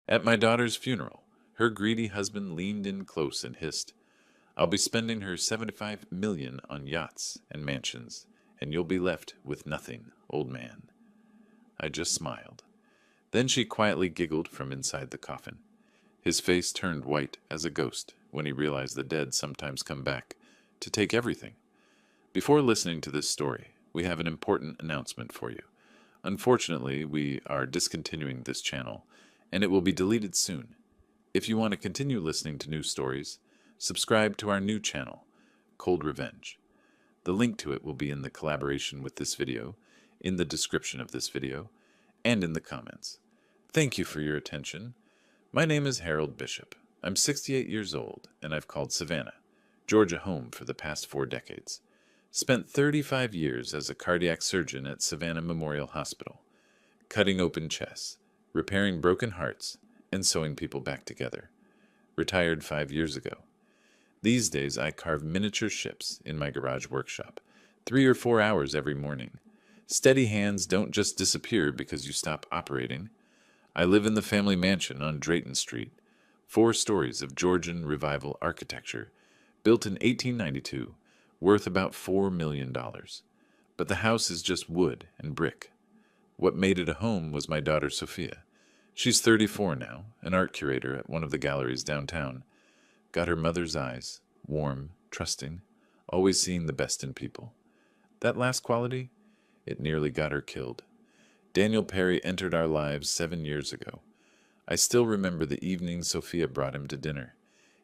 At my daughter's funeral, her greedy husband leaned in close and hissed, "I'll be spending her 75 million on yachts and mansions, and you'll be left with nothing, old man." I just smiled. Then she quietly giggled from inside the coffin. His face turned white as a ghost when he realized the dead sometimes come back to take everything. Before listening to this story, we have an important announcement for you. Unfortunately, we are discontinuing this channel, and it will be deleted soon. If you want to continue listening to new stories, subscribe to our new channel, Cold Revenge. The link to it will be in the collaboration with this video, in the description of this video, and in the comments. Thank you for your attention. My name is Harold Bishop. I'm 68 years old, and I've called Savannah, Georgia home for the past 4 decades. Spent 35 years as a cardiac surgeon at Savannah Memorial Hospital, cutting open chests, repairing broken hearts, and sewing people back together. Retired 5 years ago. These days I carve miniature ships in my garage workshop, 3 or 4 hours every morning. Steady hands don't just disappear because you stop operating. I live in the family mansion on Drayton Street, 4 stories of Georgian Revival architecture, built in 1892, worth about $4 million. But the house is just wood and brick. What made it a home was my daughter Sophia. She's 34 now, an art curator at one of the galleries downtown. Got her mother's eyes, warm, trusting, always seeing the best in people. That last quality, it nearly got her killed. Daniel Perry entered our lives 7 years ago. I still remember the evening Sophia brought him to dinner.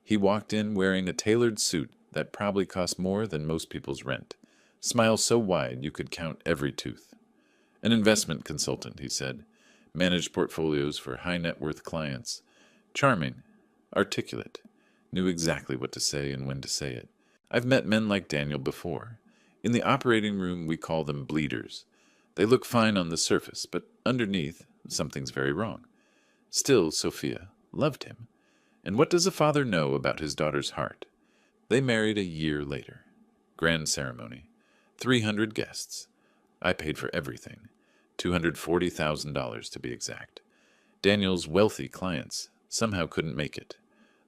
He walked in wearing a tailored suit that probably cost more than most people's rent. Smile so wide you could count every tooth. An investment consultant, he said. Managed portfolios for high net worth clients. Charming, articulate, knew exactly what to say and when to say it. I've met men like Daniel before. In the operating room we call them bleeders. They look fine on the surface, but underneath something's very wrong. Still, Sophia loved him. And what does a father know about his daughter's heart? They married a year later. Grand ceremony. 300 guests. I paid for everything. $240,000 to be exact. Daniel's wealthy clients somehow couldn't make it.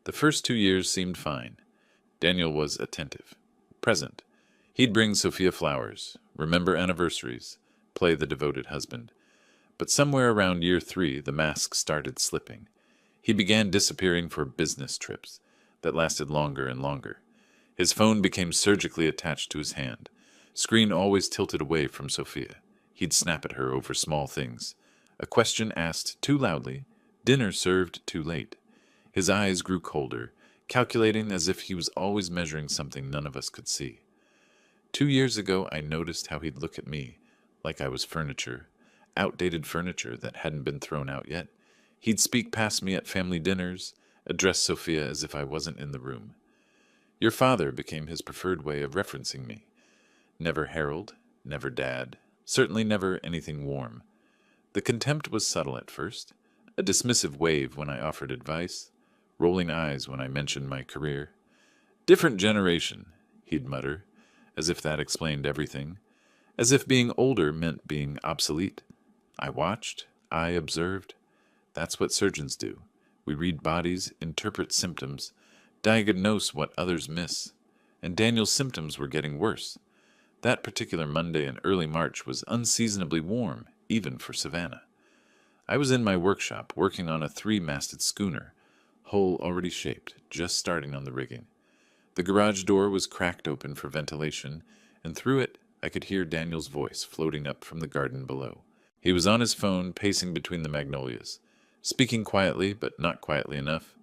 The first 2 years seemed fine. Daniel was attentive, present. He'd bring Sophia flowers, remember anniversaries, play the devoted husband. But somewhere around year 3, the mask started slipping. He began disappearing for business trips that lasted longer and longer. His phone became surgically attached to his hand, screen always tilted away from Sophia. He'd snap at her over small things. A question asked too loudly, dinner served too late. His eyes grew colder, calculating as if he was always measuring something none of us could see. 2 years ago, I noticed how he'd look at me, like I was furniture, outdated furniture that hadn't been thrown out yet. He'd speak past me at family dinners, address Sophia as if I wasn't in the room. Your father became his preferred way of referencing me. Never Harold, never Dad, certainly never anything warm. The contempt was subtle at first, a dismissive wave when I offered advice, rolling eyes when I mentioned my career. Different generation, he'd mutter, as if that explained everything, as if being older meant being obsolete. I watched, I observed. That's what surgeons do. We read bodies, interpret symptoms, diagnose what others miss. And Daniel's symptoms were getting worse. That particular Monday in early March was unseasonably warm, even for Savannah. I was in my workshop working on a 3-masted schooner, hull already shaped, just starting on the rigging. The garage door was cracked open for ventilation, and through it I could hear Daniel's voice floating up from the garden below. He was on his phone, pacing between the magnolias, speaking quietly, but not quietly enough.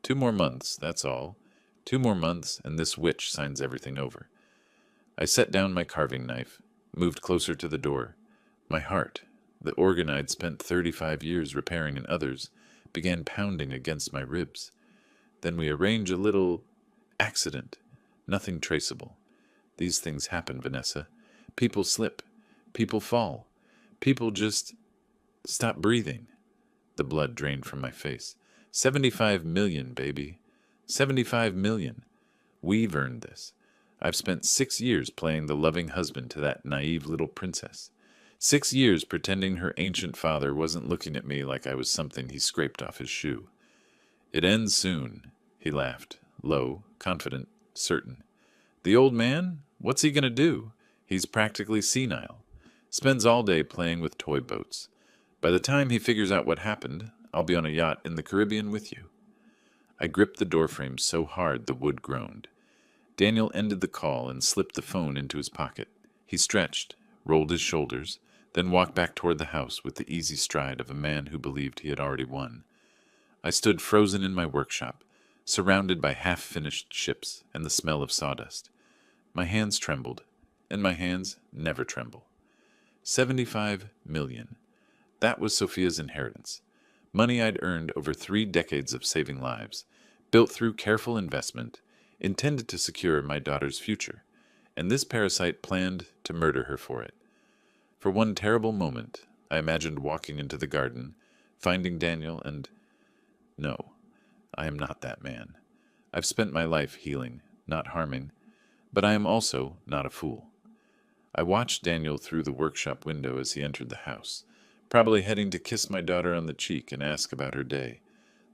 2 more months, that's all. 2 more months, and this witch signs everything over. I set down my carving knife, moved closer to the door. My heart, the organ I'd spent 35 years repairing in others, began pounding against my ribs. Then we arrange a little accident, nothing traceable. These things happen, Vanessa. People slip. People fall. People just stop breathing. The blood drained from my face. 75 million, baby. 75 million. We've earned this. I've spent 6 years playing the loving husband to that naive little princess. 6 years pretending her ancient father wasn't looking at me like I was something he scraped off his shoe. It ends soon, he laughed, low, confident, certain. The old man? What's he going to do? He's practically senile. Spends all day playing with toy boats. By the time he figures out what happened, I'll be on a yacht in the Caribbean with you. I gripped the doorframe so hard the wood groaned. Daniel ended the call and slipped the phone into his pocket. He stretched, rolled his shoulders, then walked back toward the house with the easy stride of a man who believed he had already won. I stood frozen in my workshop, surrounded by half-finished ships and the smell of sawdust. My hands trembled, and my hands never tremble. 75 million. That was Sophia's inheritance. Money I'd earned over 3 decades of saving lives, built through careful investment, intended to secure my daughter's future, and this parasite planned to murder her for it. For one terrible moment, I imagined walking into the garden, finding Daniel, and... No, I am not that man. I've spent my life healing, not harming, but I am also not a fool. I watched Daniel through the workshop window as he entered the house, probably heading to kiss my daughter on the cheek and ask about her day.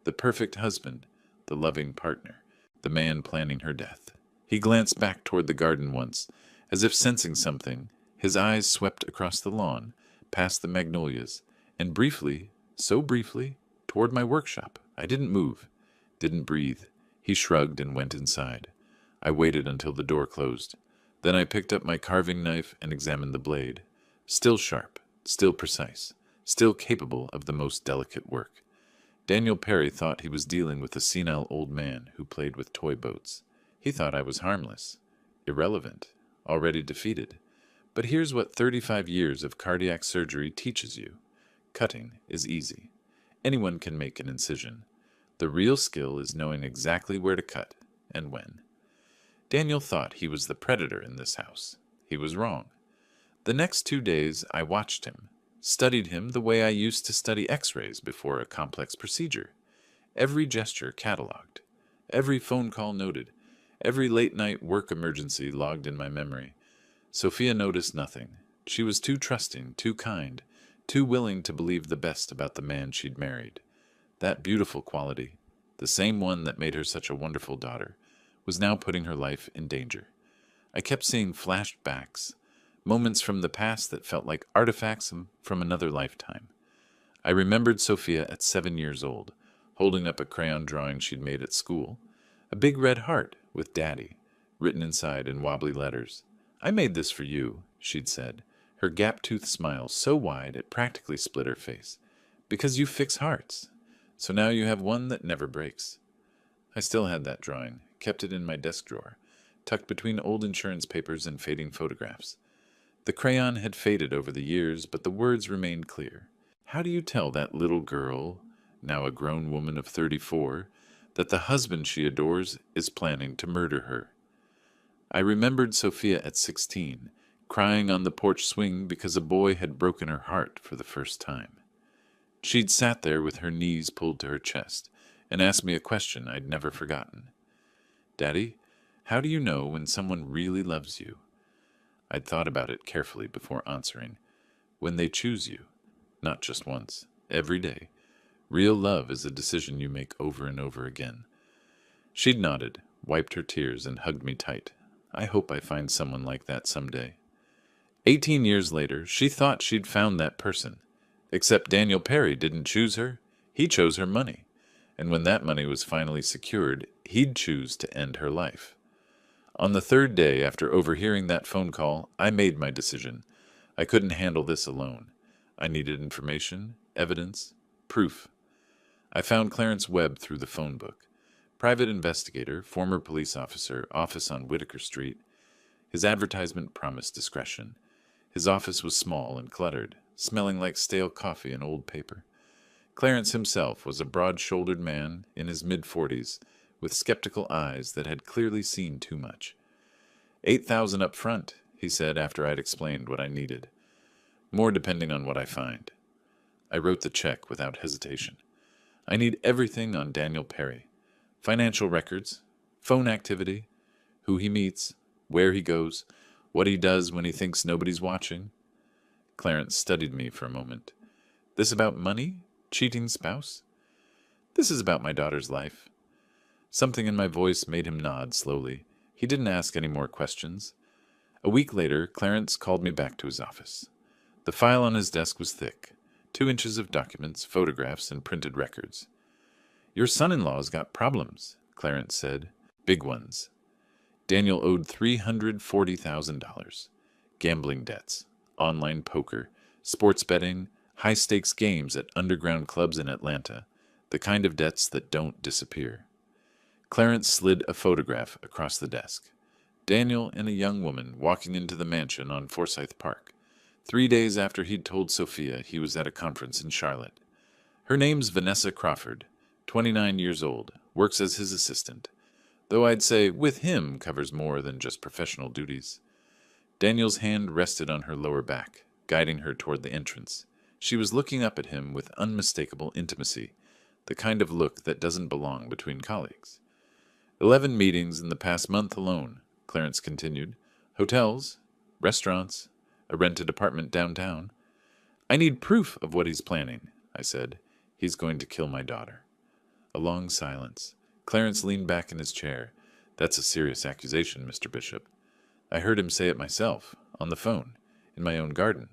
The perfect husband, the loving partner, the man planning her death. He glanced back toward the garden once, as if sensing something. His eyes swept across the lawn, past the magnolias, and briefly, so briefly, toward my workshop. I didn't move, didn't breathe. He shrugged and went inside. I waited until the door closed. Then I picked up my carving knife and examined the blade. Still sharp, still precise, still capable of the most delicate work. Daniel Perry thought he was dealing with a senile old man who played with toy boats. He thought I was harmless, irrelevant, already defeated. But here's what 35 years of cardiac surgery teaches you. Cutting is easy. Anyone can make an incision. The real skill is knowing exactly where to cut and when. Daniel thought he was the predator in this house. He was wrong. The next 2 days I watched him, studied him the way I used to study x-rays before a complex procedure. Every gesture catalogued, every phone call noted, every late-night work emergency logged in my memory. Sophia noticed nothing. She was too trusting, too kind, too willing to believe the best about the man she'd married. That beautiful quality, the same one that made her such a wonderful daughter, was now putting her life in danger. I kept seeing flashbacks, moments from the past that felt like artifacts from another lifetime. I remembered Sophia at 7 years old, holding up a crayon drawing she'd made at school, a big red heart with Daddy, written inside in wobbly letters. "I made this for you," she'd said, her gap-toothed smile so wide it practically split her face. "Because you fix hearts. So now you have one that never breaks." I still had that drawing, kept it in my desk drawer, tucked between old insurance papers and fading photographs. The crayon had faded over the years, but the words remained clear. How do you tell that little girl, now a grown woman of 34, that the husband she adores is planning to murder her? I remembered Sophia at 16, crying on the porch swing because a boy had broken her heart for the first time. She'd sat there with her knees pulled to her chest and asked me a question I'd never forgotten. "Daddy, how do you know when someone really loves you?" I'd thought about it carefully before answering. When they choose you, not just once, every day. Real love is a decision you make over and over again. She'd nodded, wiped her tears, and hugged me tight. I hope I find someone like that someday. 18 years later, she thought she'd found that person. Except Daniel Perry didn't choose her. He chose her money. And when that money was finally secured, he'd choose to end her life. On the 3rd day after overhearing that phone call, I made my decision. I couldn't handle this alone. I needed information, evidence, proof. I found Clarence Webb through the phone book. Private investigator, former police officer, office on Whitaker Street. His advertisement promised discretion. His office was small and cluttered, smelling like stale coffee and old paper. Clarence himself was a broad-shouldered man in his mid-40s, with skeptical eyes that had clearly seen too much. $8,000 up front, he said after I'd explained what I needed. More depending on what I find. I wrote the check without hesitation. I need everything on Daniel Perry. Financial records, phone activity, who he meets, where he goes, what he does when he thinks nobody's watching. Clarence studied me for a moment. This about money? Cheating spouse? This is about my daughter's life. Something in my voice made him nod slowly. He didn't ask any more questions. A week later, Clarence called me back to his office. The file on his desk was thick, 2 inches of documents, photographs, and printed records. Your son-in-law's got problems, Clarence said. Big ones. Daniel owed $340,000. Gambling debts, online poker, sports betting, high-stakes games at underground clubs in Atlanta, the kind of debts that don't disappear. Clarence slid a photograph across the desk. Daniel and a young woman walking into the mansion on Forsyth Park, 3 days after he'd told Sophia he was at a conference in Charlotte. Her name's Vanessa Crawford, 29 years old, works as his assistant, though I'd say with him covers more than just professional duties. Daniel's hand rested on her lower back, guiding her toward the entrance. She was looking up at him with unmistakable intimacy, the kind of look that doesn't belong between colleagues. 11 meetings in the past month alone, Clarence continued. Hotels, restaurants, a rented apartment downtown. I need proof of what he's planning, I said. He's going to kill my daughter. A long silence. Clarence leaned back in his chair. That's a serious accusation, Mr. Bishop. I heard him say it myself, on the phone, in my own garden.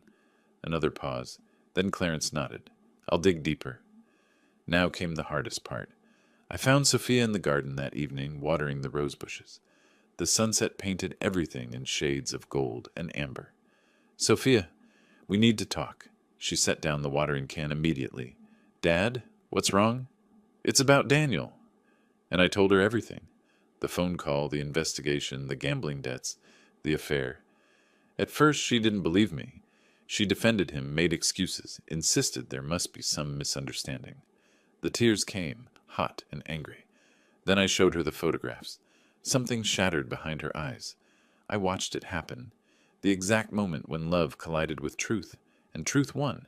Another pause. Then Clarence nodded. I'll dig deeper. Now came the hardest part. I found Sophia in the garden that evening, watering the rose bushes. The sunset painted everything in shades of gold and amber. Sophia, we need to talk. She set down the watering can immediately. Dad, what's wrong? It's about Daniel. And I told her everything. The phone call, the investigation, the gambling debts, the affair. At first she didn't believe me. She defended him, made excuses, insisted there must be some misunderstanding. The tears came, hot and angry. Then I showed her the photographs. Something shattered behind her eyes. I watched it happen. The exact moment when love collided with truth, and truth won.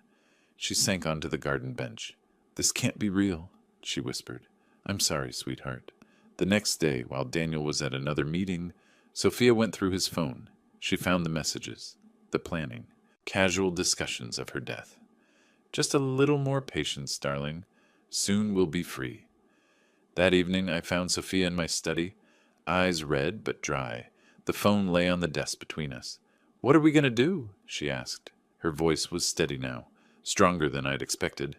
She sank onto the garden bench. This can't be real, she whispered. I'm sorry, sweetheart. The next day, while Daniel was at another meeting, Sophia went through his phone. She found the messages, the planning, casual discussions of her death. Just a little more patience, darling. Soon we'll be free. That evening I found Sophia in my study, eyes red but dry. The phone lay on the desk between us. What are we going to do? She asked. Her voice was steady now, stronger than I'd expected.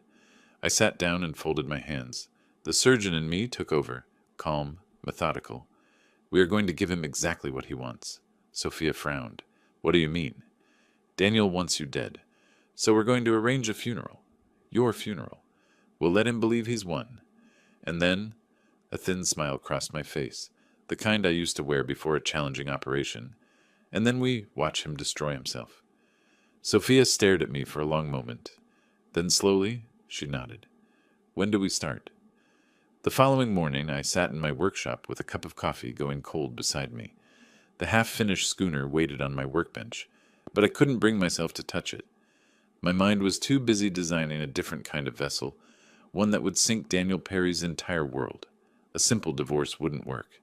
I sat down and folded my hands. The surgeon in me took over, calm, methodical. We are going to give him exactly what he wants. Sophia frowned. What do you mean? Daniel wants you dead. So we're going to arrange a funeral. Your funeral. We'll let him believe he's won. And then, a thin smile crossed my face, the kind I used to wear before a challenging operation. And then we watch him destroy himself. Sophia stared at me for a long moment. Then slowly, she nodded. When do we start? The following morning, I sat in my workshop with a cup of coffee going cold beside me. The half-finished schooner waited on my workbench, but I couldn't bring myself to touch it. My mind was too busy designing a different kind of vessel, one that would sink Daniel Perry's entire world. A simple divorce wouldn't work.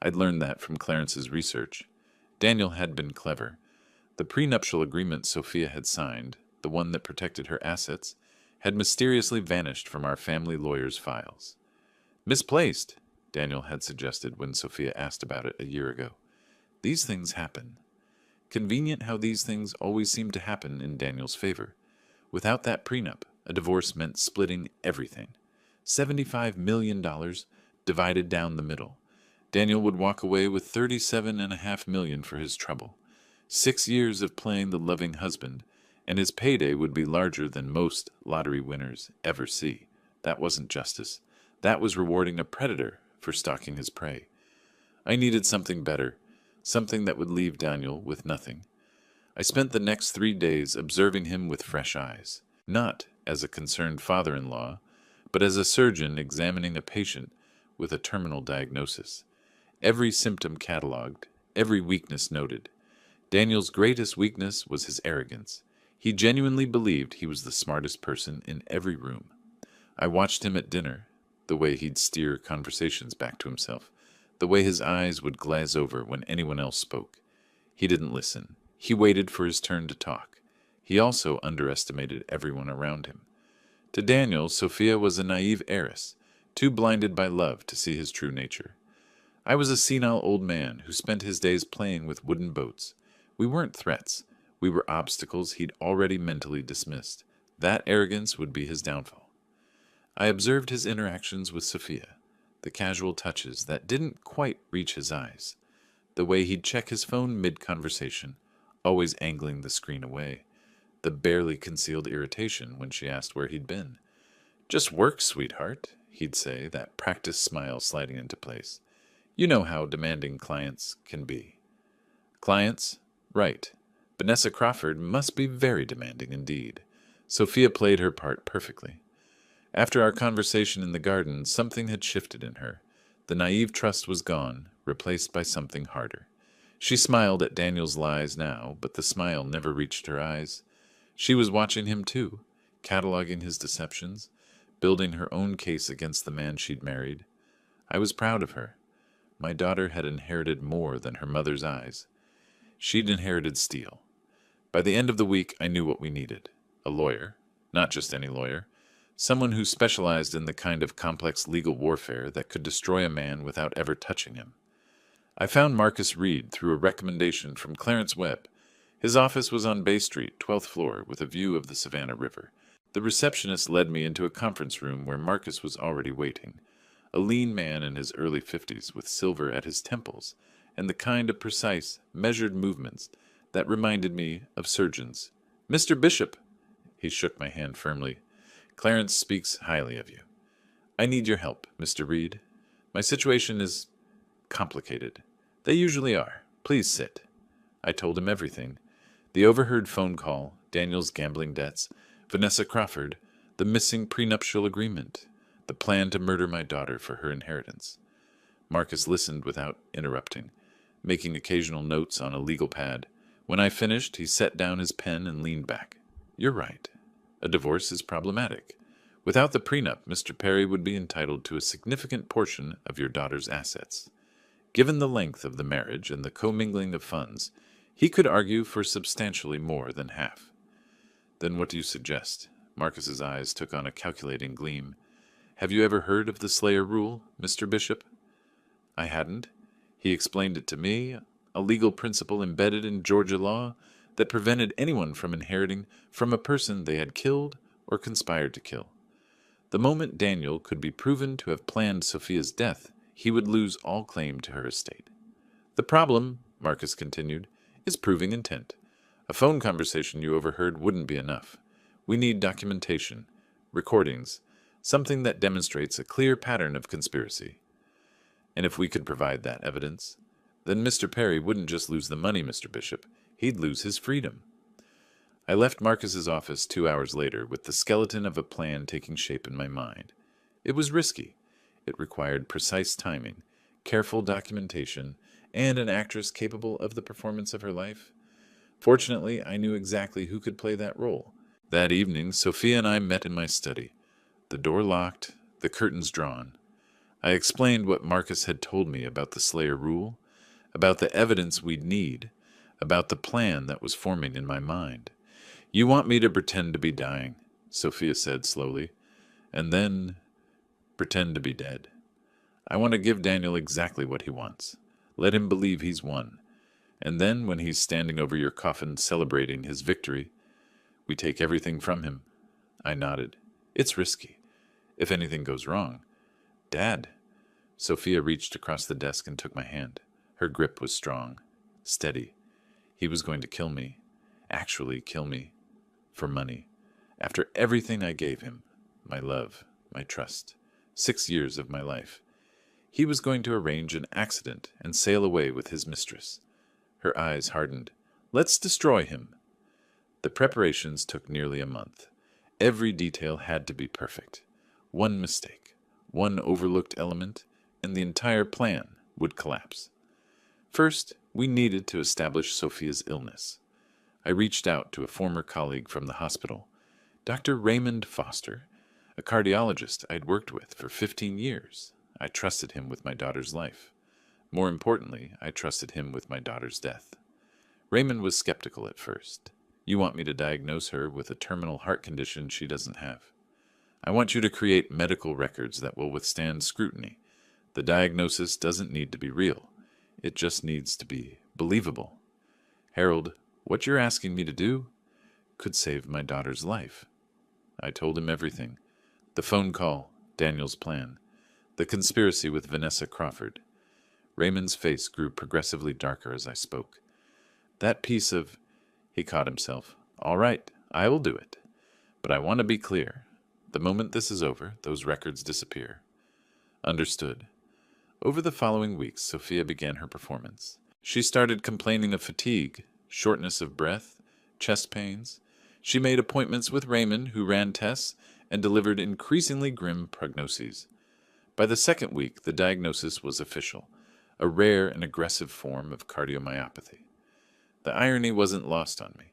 I'd learned that from Clarence's research. Daniel had been clever. The prenuptial agreement Sophia had signed, the one that protected her assets, had mysteriously vanished from our family lawyer's files. Misplaced, Daniel had suggested when Sophia asked about it a year ago. These things happen. Convenient how these things always seem to happen in Daniel's favor. Without that prenup, a divorce meant splitting everything. $75 million divided down the middle. Daniel would walk away with $37.5 million for his trouble. 6 years of playing the loving husband, and his payday would be larger than most lottery winners ever see. That wasn't justice. That was rewarding a predator for stalking his prey. I needed something better, something that would leave Daniel with nothing. I spent the next 3 days observing him with fresh eyes, not as a concerned father-in-law, but as a surgeon examining a patient with a terminal diagnosis. Every symptom catalogued, every weakness noted. Daniel's greatest weakness was his arrogance. He genuinely believed he was the smartest person in every room. I watched him at dinner, the way he'd steer conversations back to himself, the way his eyes would glaze over when anyone else spoke. He didn't listen. He waited for his turn to talk. He also underestimated everyone around him. To Daniel, Sophia was a naive heiress, too blinded by love to see his true nature. I was a senile old man who spent his days playing with wooden boats. We weren't threats. We were obstacles he'd already mentally dismissed. That arrogance would be his downfall. I observed his interactions with Sophia, the casual touches that didn't quite reach his eyes, the way he'd check his phone mid-conversation, always angling the screen away, the barely concealed irritation when she asked where he'd been. "Just work, sweetheart," he'd say, that practiced smile sliding into place. "You know how demanding clients can be." Clients? Right. Vanessa Crawford must be very demanding indeed. Sophia played her part perfectly. After our conversation in the garden, something had shifted in her. The naive trust was gone, replaced by something harder. She smiled at Daniel's lies now, but the smile never reached her eyes. She was watching him too, cataloging his deceptions, building her own case against the man she'd married. I was proud of her. My daughter had inherited more than her mother's eyes. She'd inherited steel. By the end of the week, I knew what we needed. A lawyer. Not just any lawyer. Someone who specialized in the kind of complex legal warfare that could destroy a man without ever touching him. I found Marcus Reed through a recommendation from Clarence Webb. His office was on Bay Street, 12th floor, with a view of the Savannah River. The receptionist led me into a conference room where Marcus was already waiting. A lean man in his early 50s with silver at his temples and the kind of precise, measured movements that reminded me of surgeons. "Mr. Bishop," he shook my hand firmly, "Clarence speaks highly of you. I need your help, Mr. Reed. My situation is complicated. They usually are. Please sit." I told him everything. The overheard phone call, Daniel's gambling debts, Vanessa Crawford, the missing prenuptial agreement, the plan to murder my daughter for her inheritance. Marcus listened without interrupting, making occasional notes on a legal pad. When I finished, he set down his pen and leaned back. "You're right. A divorce is problematic. Without the prenup, Mr. Perry would be entitled to a significant portion of your daughter's assets. Given the length of the marriage and the commingling of funds, he could argue for substantially more than half." "Then what do you suggest?" Marcus's eyes took on a calculating gleam. "Have you ever heard of the Slayer rule, Mr. Bishop?" I hadn't. He explained it to me, a legal principle embedded in Georgia law that prevented anyone from inheriting from a person they had killed or conspired to kill. The moment Daniel could be proven to have planned Sophia's death, he would lose all claim to her estate. "The problem," Marcus continued, "is proving intent. A phone conversation you overheard wouldn't be enough. We need documentation, recordings, something that demonstrates a clear pattern of conspiracy. And if we could provide that evidence, then Mr. Perry wouldn't just lose the money, Mr. Bishop. He'd lose his freedom." I left Marcus's office 2 hours later with the skeleton of a plan taking shape in my mind. It was risky. It required precise timing, careful documentation, and an actress capable of the performance of her life. Fortunately, I knew exactly who could play that role. That evening, Sophia and I met in my study. The door locked, the curtains drawn. I explained what Marcus had told me about the Slayer rule, about the evidence we'd need, about the plan that was forming in my mind. "You want me to pretend to be dying," Sophia said slowly, "and then pretend to be dead. I want to give Daniel exactly what he wants. Let him believe he's won. And then, when he's standing over your coffin celebrating his victory, we take everything from him." I nodded. "It's risky. If anything goes wrong." "Dad." Sophia reached across the desk and took my hand. Her grip was strong, steady. "He was going to kill me. Actually kill me. For money. After everything I gave him. My love, my trust. 6 years of my life. He was going to arrange an accident and sail away with his mistress." Her eyes hardened. "Let's destroy him." The preparations took nearly a month. Every detail had to be perfect. One mistake, one overlooked element, and the entire plan would collapse. First, we needed to establish Sophia's illness. I reached out to a former colleague from the hospital, Dr. Raymond Foster, a cardiologist I'd worked with for 15 years. I trusted him with my daughter's life. More importantly, I trusted him with my daughter's death. Raymond was skeptical at first. You want me to diagnose her with a terminal heart condition she doesn't have. I want you to create medical records that will withstand scrutiny. The diagnosis doesn't need to be real. It just needs to be believable. Harold, what you're asking me to do could save my daughter's life. I told him everything. The phone call, Daniel's plan, the conspiracy with Vanessa Crawford. Raymond's face grew progressively darker as I spoke. That piece of... He caught himself. All right, I will do it. But I want to be clear. The moment this is over, those records disappear. Understood. Over the following weeks, Sophia began her performance. She started complaining of fatigue, shortness of breath, chest pains. She made appointments with Raymond, who ran tests and delivered increasingly grim prognoses. By the second week, the diagnosis was official, a rare and aggressive form of cardiomyopathy. The irony wasn't lost on me.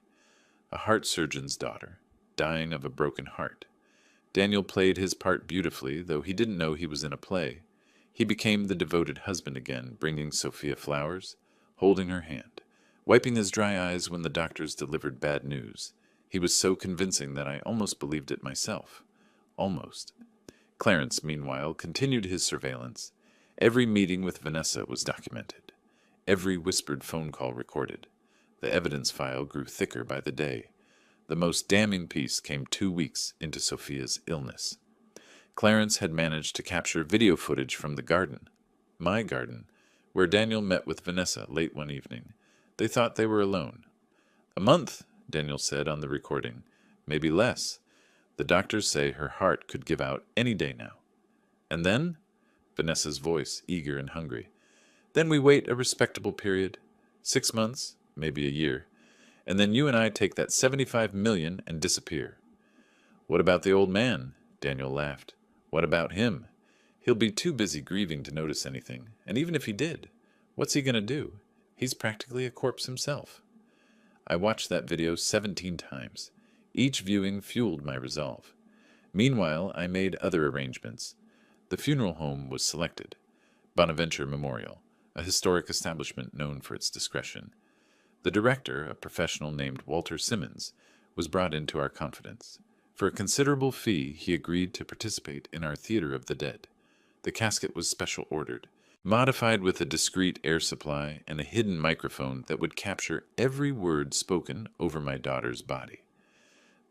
A heart surgeon's daughter, dying of a broken heart. Daniel played his part beautifully, though he didn't know he was in a play. He became the devoted husband again, bringing Sophia flowers, holding her hand, wiping his dry eyes when the doctors delivered bad news. He was so convincing that I almost believed it myself. Almost. Clarence, meanwhile, continued his surveillance. Every meeting with Vanessa was documented. Every whispered phone call recorded. The evidence file grew thicker by the day. The most damning piece came 2 weeks into Sophia's illness. Clarence had managed to capture video footage from the garden, my garden, where Daniel met with Vanessa late one evening. They thought they were alone. "A month," Daniel said on the recording. "Maybe less. The doctors say her heart could give out any day now." "And then?" Vanessa's voice, eager and hungry. "Then we wait a respectable period. 6 months, maybe a year. And then you and I take that 75 million and disappear." "What about the old man?" Daniel laughed. "What about him? He'll be too busy grieving to notice anything. And even if he did, what's he going to do? He's practically a corpse himself." I watched that video 17 times. Each viewing fueled my resolve. Meanwhile, I made other arrangements. The funeral home was selected. Bonaventure Memorial, a historic establishment known for its discretion. The director, a professional named Walter Simmons, was brought into our confidence. For a considerable fee, he agreed to participate in our Theater of the Dead. The casket was special ordered, modified with a discreet air supply and a hidden microphone that would capture every word spoken over my daughter's body.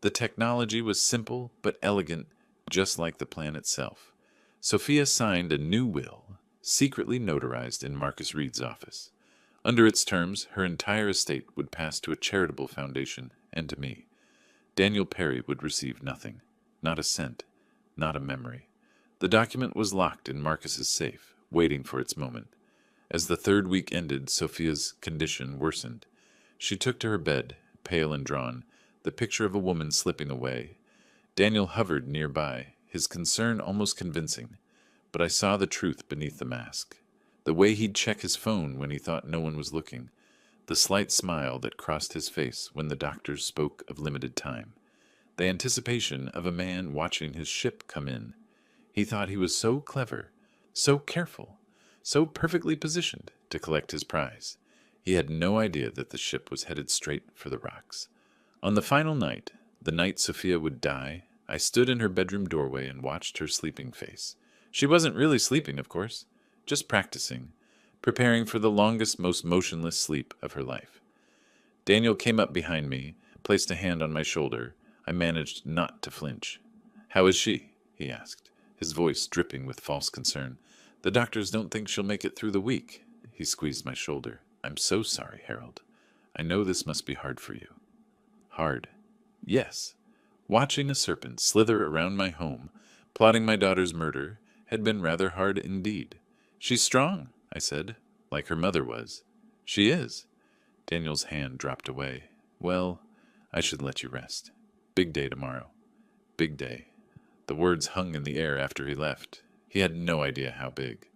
The technology was simple but elegant, just like the plan itself. Sophia signed a new will, secretly notarized in Marcus Reed's office. Under its terms, her entire estate would pass to a charitable foundation and to me. Daniel Perry would receive nothing, not a cent, not a memory. The document was locked in Marcus's safe, waiting for its moment. As the 3rd week ended, Sophia's condition worsened. She took to her bed, pale and drawn, the picture of a woman slipping away. Daniel hovered nearby, his concern almost convincing, but I saw the truth beneath the mask. The way he'd check his phone when he thought no one was looking, the slight smile that crossed his face when the doctors spoke of limited time, the anticipation of a man watching his ship come in. He thought he was so clever, so careful, so perfectly positioned to collect his prize. He had no idea that the ship was headed straight for the rocks. On the final night, the night Sophia would die, I stood in her bedroom doorway and watched her sleeping face. She wasn't really sleeping, of course, just practicing, preparing for the longest, most motionless sleep of her life. Daniel came up behind me, placed a hand on my shoulder. I managed not to flinch. "How is she?" he asked, his voice dripping with false concern. "The doctors don't think she'll make it through the week." He squeezed my shoulder. "I'm so sorry, Harold. I know this must be hard for you." Hard. Yes. Watching a serpent slither around my home, plotting my daughter's murder, had been rather hard indeed. "She's strong," I said, "like her mother was." "She is." Daniel's hand dropped away. "Well, I should let you rest. Big day tomorrow. Big day." The words hung in the air after he left. He had no idea how big.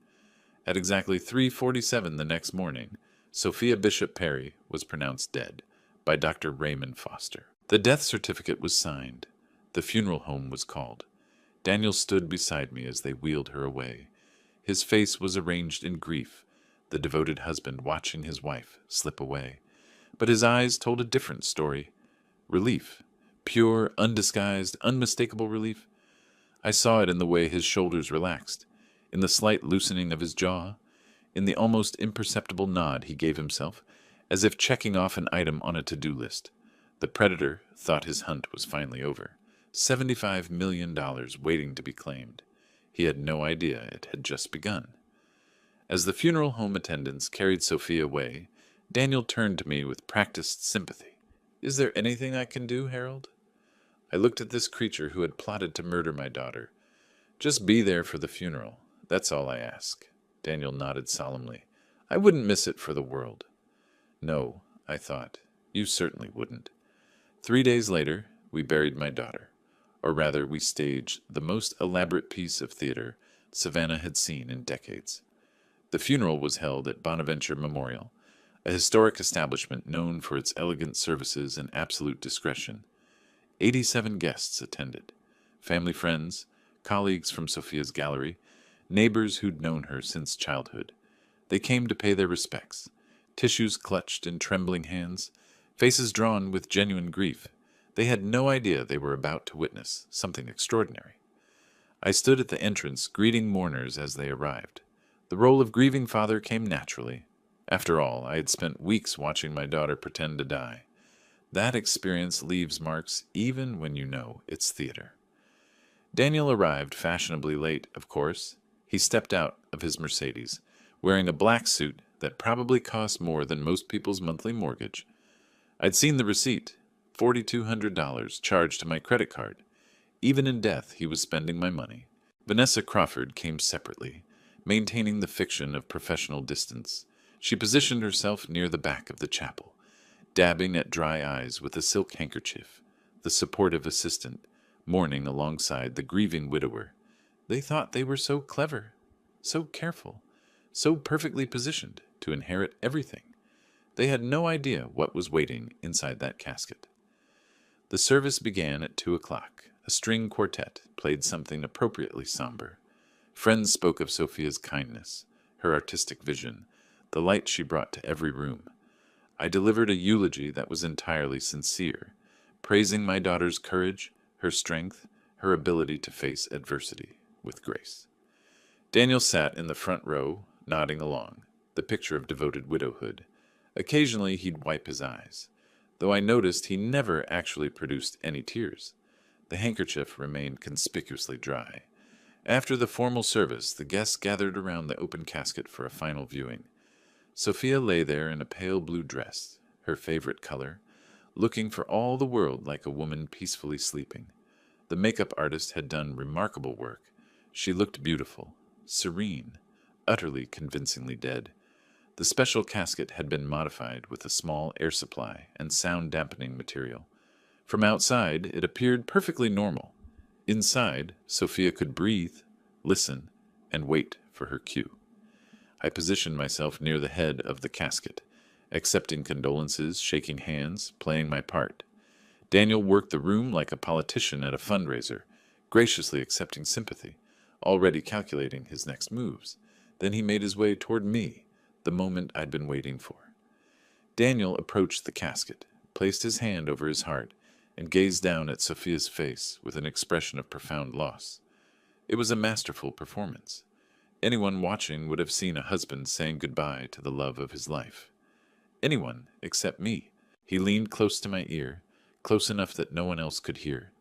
At exactly 3:47 the next morning, Sophia Bishop Perry was pronounced dead by Dr. Raymond Foster. The death certificate was signed. The funeral home was called. Daniel stood beside me as they wheeled her away. His face was arranged in grief, the devoted husband watching his wife slip away. But his eyes told a different story. Relief. Pure, undisguised, unmistakable relief. I saw it in the way his shoulders relaxed, in the slight loosening of his jaw, in the almost imperceptible nod he gave himself, as if checking off an item on a to-do list. The predator thought his hunt was finally over. $75 million waiting to be claimed. He had no idea it had just begun. As the funeral home attendants carried Sophia away, Daniel turned to me with practiced sympathy. "Is there anything I can do, Harold?" I looked at this creature who had plotted to murder my daughter. "Just be there for the funeral. That's all I ask." Daniel nodded solemnly. "I wouldn't miss it for the world." No, I thought, you certainly wouldn't. 3 days later, we buried my daughter. Or rather, we staged the most elaborate piece of theater Savannah had seen in decades. The funeral was held at Bonaventure Memorial, a historic establishment known for its elegant services and absolute discretion. 87 guests attended. Family friends, colleagues from Sophia's gallery, neighbors who'd known her since childhood. They came to pay their respects, tissues clutched in trembling hands, faces drawn with genuine grief. They had no idea they were about to witness something extraordinary. I stood at the entrance greeting mourners as they arrived. The role of grieving father came naturally. After all, I had spent weeks watching my daughter pretend to die. That experience leaves marks even when you know it's theater. Daniel arrived fashionably late, of course. He stepped out of his Mercedes, wearing a black suit that probably cost more than most people's monthly mortgage. I'd seen the receipt, $4,200 charged to my credit card. Even in death, he was spending my money. Vanessa Crawford came separately, maintaining the fiction of professional distance. She positioned herself near the back of the chapel, dabbing at dry eyes with a silk handkerchief, the supportive assistant, mourning alongside the grieving widower. They thought they were so clever, so careful, so perfectly positioned to inherit everything. They had no idea what was waiting inside that casket. The service began at 2 o'clock. A string quartet played something appropriately somber. Friends spoke of Sophia's kindness, her artistic vision, the light she brought to every room. I delivered a eulogy that was entirely sincere, praising my daughter's courage, her strength, her ability to face adversity with grace. Daniel sat in the front row, nodding along, the picture of devoted widowhood. Occasionally he'd wipe his eyes, though I noticed he never actually produced any tears. The handkerchief remained conspicuously dry. After the formal service, the guests gathered around the open casket for a final viewing. Sophia lay there in a pale blue dress, her favorite color, looking for all the world like a woman peacefully sleeping. The makeup artist had done remarkable work. She looked beautiful, serene, utterly convincingly dead. The special casket had been modified with a small air supply and sound-dampening material. From outside, it appeared perfectly normal. Inside, Sophia could breathe, listen, and wait for her cue. I positioned myself near the head of the casket, accepting condolences, shaking hands, playing my part. Daniel worked the room like a politician at a fundraiser, graciously accepting sympathy, already calculating his next moves. Then he made his way toward me, the moment I'd been waiting for. Daniel approached the casket, placed his hand over his heart, and gazed down at Sophia's face with an expression of profound loss. It was a masterful performance. Anyone watching would have seen a husband saying goodbye to the love of his life. Anyone except me. He leaned close to my ear, close enough that no one else could hear.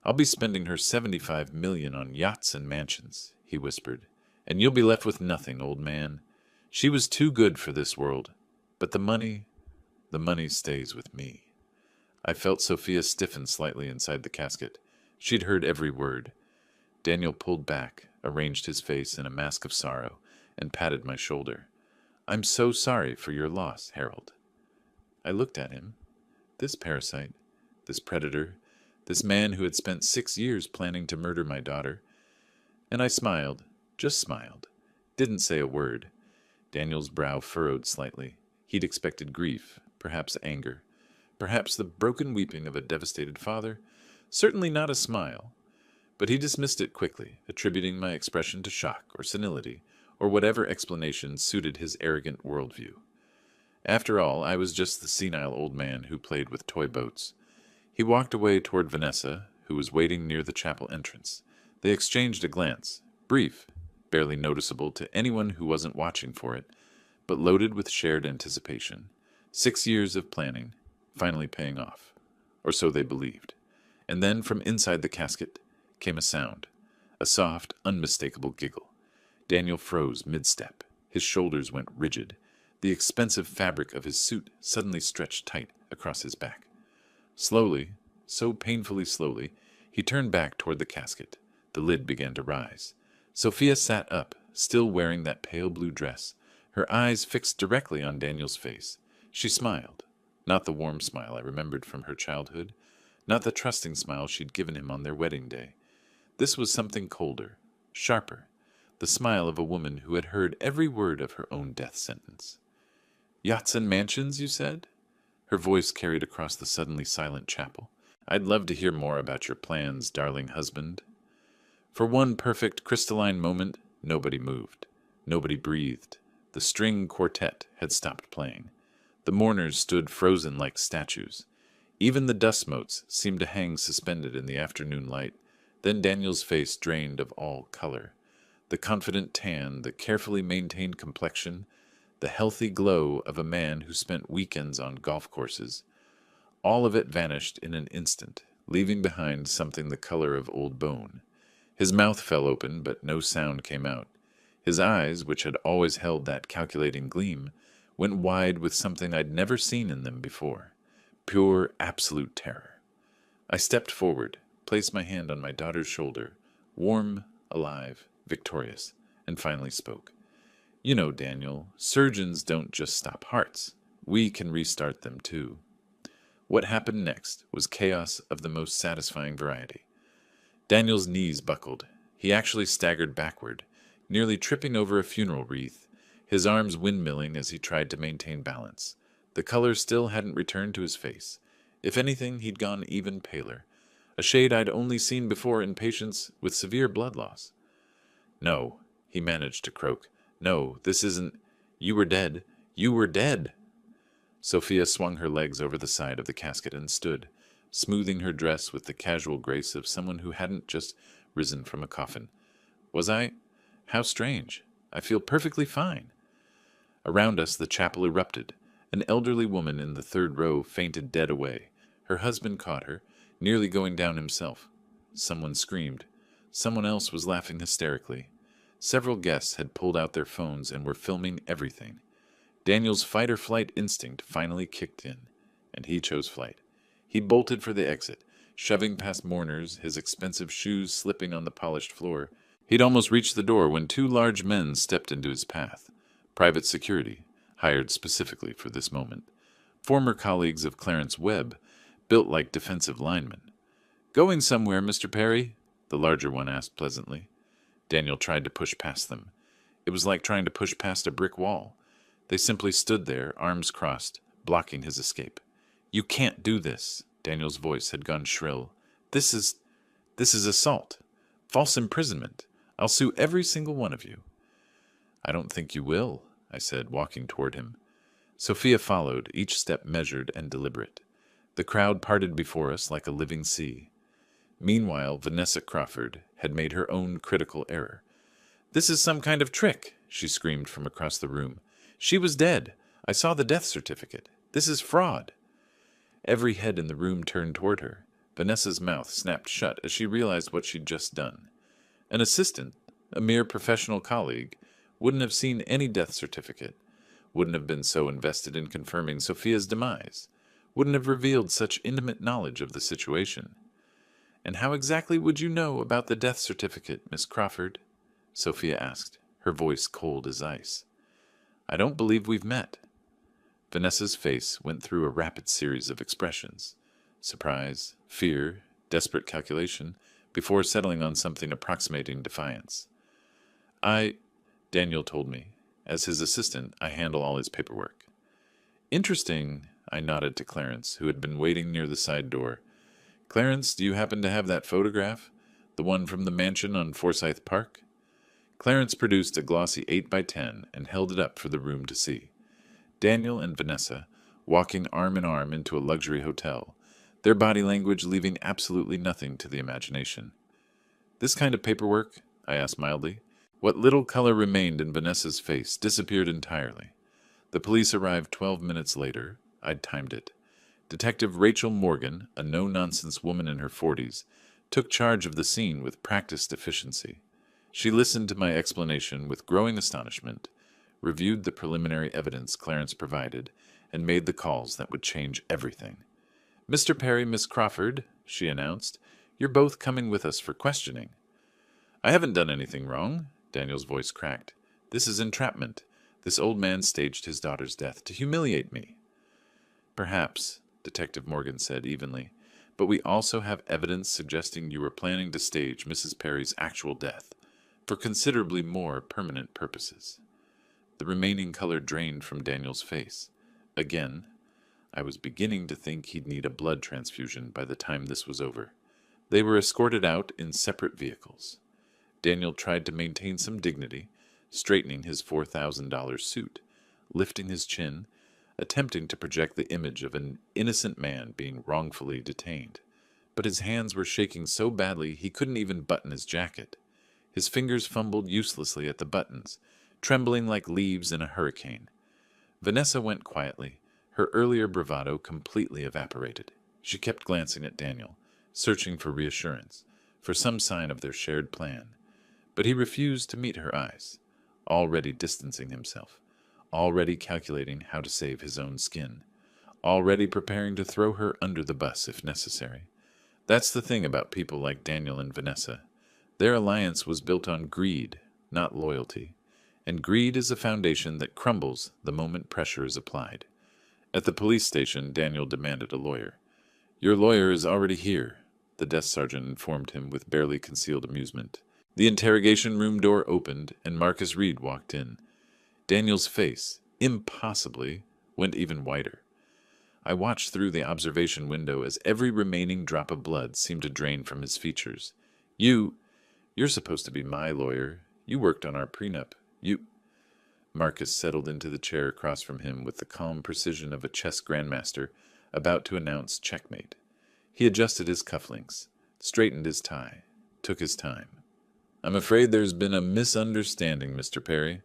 "I'll be spending her $75 million on yachts and mansions," he whispered, "and you'll be left with nothing, old man. She was too good for this world, but the money stays with me." I felt Sophia stiffen slightly inside the casket. She'd heard every word. Daniel pulled back, arranged his face in a mask of sorrow, and patted my shoulder. "I'm so sorry for your loss, Harold." I looked at him. This parasite, this predator, this man who had spent 6 years planning to murder my daughter. And I smiled, just smiled, didn't say a word. Daniel's brow furrowed slightly. He'd expected grief, perhaps anger, perhaps the broken weeping of a devastated father, certainly not a smile. But he dismissed it quickly, attributing my expression to shock or senility, or whatever explanation suited his arrogant worldview. After all, I was just the senile old man who played with toy boats. He walked away toward Vanessa, who was waiting near the chapel entrance. They exchanged a glance, brief, barely noticeable to anyone who wasn't watching for it, but loaded with shared anticipation. 6 years of planning, finally paying off. Or so they believed. And then from inside the casket came a sound, a soft, unmistakable giggle. Daniel froze mid-step. His shoulders went rigid. The expensive fabric of his suit suddenly stretched tight across his back. Slowly, so painfully slowly, he turned back toward the casket. The lid began to rise. Sophia sat up, still wearing that pale blue dress, her eyes fixed directly on Daniel's face. She smiled. Not the warm smile I remembered from her childhood, not the trusting smile she'd given him on their wedding day. This was something colder, sharper, the smile of a woman who had heard every word of her own death sentence. "Yachts and mansions, you said?" Her voice carried across the suddenly silent chapel. "I'd love to hear more about your plans, darling husband." For one perfect crystalline moment, nobody moved. Nobody breathed. The string quartet had stopped playing. The mourners stood frozen like statues. Even the dust motes seemed to hang suspended in the afternoon light. Then Daniel's face drained of all color. The confident tan, the carefully maintained complexion, the healthy glow of a man who spent weekends on golf courses. All of it vanished in an instant, leaving behind something the color of old bone. His mouth fell open, but no sound came out. His eyes, which had always held that calculating gleam, went wide with something I'd never seen in them before. Pure, absolute terror. I stepped forward, placed my hand on my daughter's shoulder, warm, alive, victorious, and finally spoke. "You know, Daniel, surgeons don't just stop hearts. We can restart them too." What happened next was chaos of the most satisfying variety. Daniel's knees buckled. He actually staggered backward, nearly tripping over a funeral wreath, his arms windmilling as he tried to maintain balance. The color still hadn't returned to his face. If anything, he'd gone even paler, a shade I'd only seen before in patients with severe blood loss. "No," he managed to croak. "No, this isn't... You were dead. You were dead." Sophia swung her legs over the side of the casket and stood, smoothing her dress with the casual grace of someone who hadn't just risen from a coffin. "Was I? How strange. I feel perfectly fine." Around us the chapel erupted. An elderly woman in the third row fainted dead away. Her husband caught her, nearly going down himself. Someone screamed. Someone else was laughing hysterically. Several guests had pulled out their phones and were filming everything. Daniel's fight-or-flight instinct finally kicked in, and he chose flight. He bolted for the exit, shoving past mourners, his expensive shoes slipping on the polished floor. He'd almost reached the door when two large men stepped into his path. Private security, hired specifically for this moment. Former colleagues of Clarence Webb, built like defensive linemen. "Going somewhere, Mr. Perry?" the larger one asked pleasantly. Daniel tried to push past them. It was like trying to push past a brick wall. They simply stood there, arms crossed, blocking his escape. "You can't do this." Daniel's voice had gone shrill. This is assault. False imprisonment. I'll sue every single one of you." "I don't think you will," I said, walking toward him. Sophia followed, each step measured and deliberate. The crowd parted before us like a living sea. Meanwhile, Vanessa Crawford had made her own critical error. "This is some kind of trick," she screamed from across the room. "She was dead. I saw the death certificate. This is fraud." Every head in the room turned toward her. Vanessa's mouth snapped shut as she realized what she'd just done. An assistant, a mere professional colleague, wouldn't have seen any death certificate, wouldn't have been so invested in confirming Sophia's demise, wouldn't have revealed such intimate knowledge of the situation. "And how exactly would you know about the death certificate, Miss Crawford?" Sophia asked, her voice cold as ice. "I don't believe we've met." Vanessa's face went through a rapid series of expressions. Surprise, fear, desperate calculation, before settling on something approximating defiance. Daniel told me. As his assistant, I handle all his paperwork." "Interesting," I nodded to Clarence, who had been waiting near the side door. "Clarence, do you happen to have that photograph? The one from the mansion on Forsyth Park?" Clarence produced a glossy 8x10 and held it up for the room to see. Daniel and Vanessa, walking arm in arm into a luxury hotel, their body language leaving absolutely nothing to the imagination. "This kind of paperwork?" I asked mildly. What little color remained in Vanessa's face disappeared entirely. The police arrived 12 minutes later. I'd timed it. Detective Rachel Morgan, a no-nonsense woman in her 40s, took charge of the scene with practiced efficiency. She listened to my explanation with growing astonishment, reviewed the preliminary evidence Clarence provided, and made the calls that would change everything. "Mr. Perry, Miss Crawford," she announced, "you're both coming with us for questioning." "I haven't done anything wrong," Daniel's voice cracked. "This is entrapment. This old man staged his daughter's death to humiliate me." "Perhaps," Detective Morgan said evenly, "but we also have evidence suggesting you were planning to stage Mrs. Perry's actual death for considerably more permanent purposes." The remaining color drained from Daniel's face. Again, I was beginning to think he'd need a blood transfusion by the time this was over. They were escorted out in separate vehicles. Daniel tried to maintain some dignity, straightening his $4,000 suit, lifting his chin, attempting to project the image of an innocent man being wrongfully detained. But his hands were shaking so badly he couldn't even button his jacket. His fingers fumbled uselessly at the buttons, trembling like leaves in a hurricane. Vanessa went quietly, her earlier bravado completely evaporated. She kept glancing at Daniel, searching for reassurance, for some sign of their shared plan. But he refused to meet her eyes, already distancing himself, already calculating how to save his own skin, already preparing to throw her under the bus if necessary. That's the thing about people like Daniel and Vanessa. Their alliance was built on greed, not loyalty, and greed is a foundation that crumbles the moment pressure is applied. At the police station, Daniel demanded a lawyer. "Your lawyer is already here," the desk sergeant informed him with barely concealed amusement. The interrogation room door opened, and Marcus Reed walked in. Daniel's face, impossibly, went even whiter. I watched through the observation window as every remaining drop of blood seemed to drain from his features. You're supposed to be my lawyer. You worked on our prenup. Marcus settled into the chair across from him with the calm precision of a chess grandmaster about to announce checkmate. He adjusted his cufflinks, straightened his tie, took his time. "I'm afraid there's been a misunderstanding, Mr. Perry.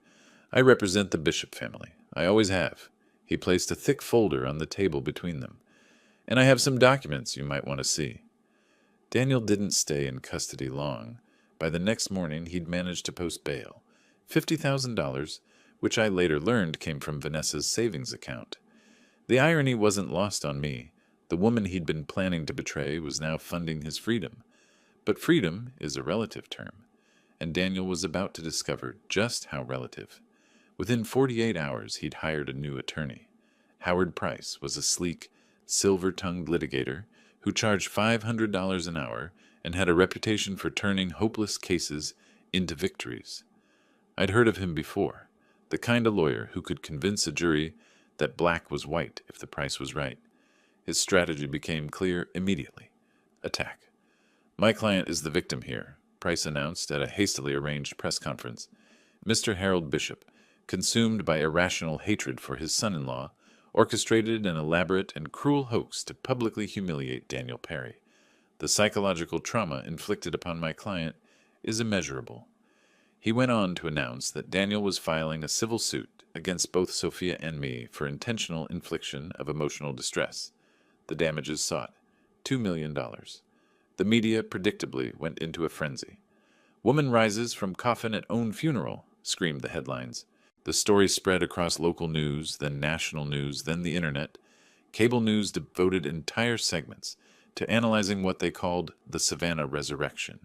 I represent the Bishop family. I always have." He placed a thick folder on the table between them. "And I have some documents you might want to see." Daniel didn't stay in custody long. By the next morning, he'd managed to post bail, $50,000, which I later learned came from Vanessa's savings account. The irony wasn't lost on me. The woman he'd been planning to betray was now funding his freedom. But freedom is a relative term, and Daniel was about to discover just how relative. Within 48 hours, he'd hired a new attorney. Howard Price was a sleek, silver-tongued litigator who charged $500 an hour and had a reputation for turning hopeless cases into victories. I'd heard of him before, the kind of lawyer who could convince a jury that black was white if the price was right. His strategy became clear immediately. Attack. "My client is the victim here," Price announced at a hastily arranged press conference. Mr. Harold Bishop, consumed by irrational hatred for his son-in-law, orchestrated an elaborate and cruel hoax to publicly humiliate Daniel Perry. The psychological trauma inflicted upon my client is immeasurable. He went on to announce that Daniel was filing a civil suit against both Sophia and me for intentional infliction of emotional distress. The damages sought, $2 million. The media predictably went into a frenzy. "Woman rises from coffin at own funeral," screamed the headlines. The story spread across local news, then national news, then the internet. Cable news devoted entire segments to analyzing what they called the Savannah Resurrection.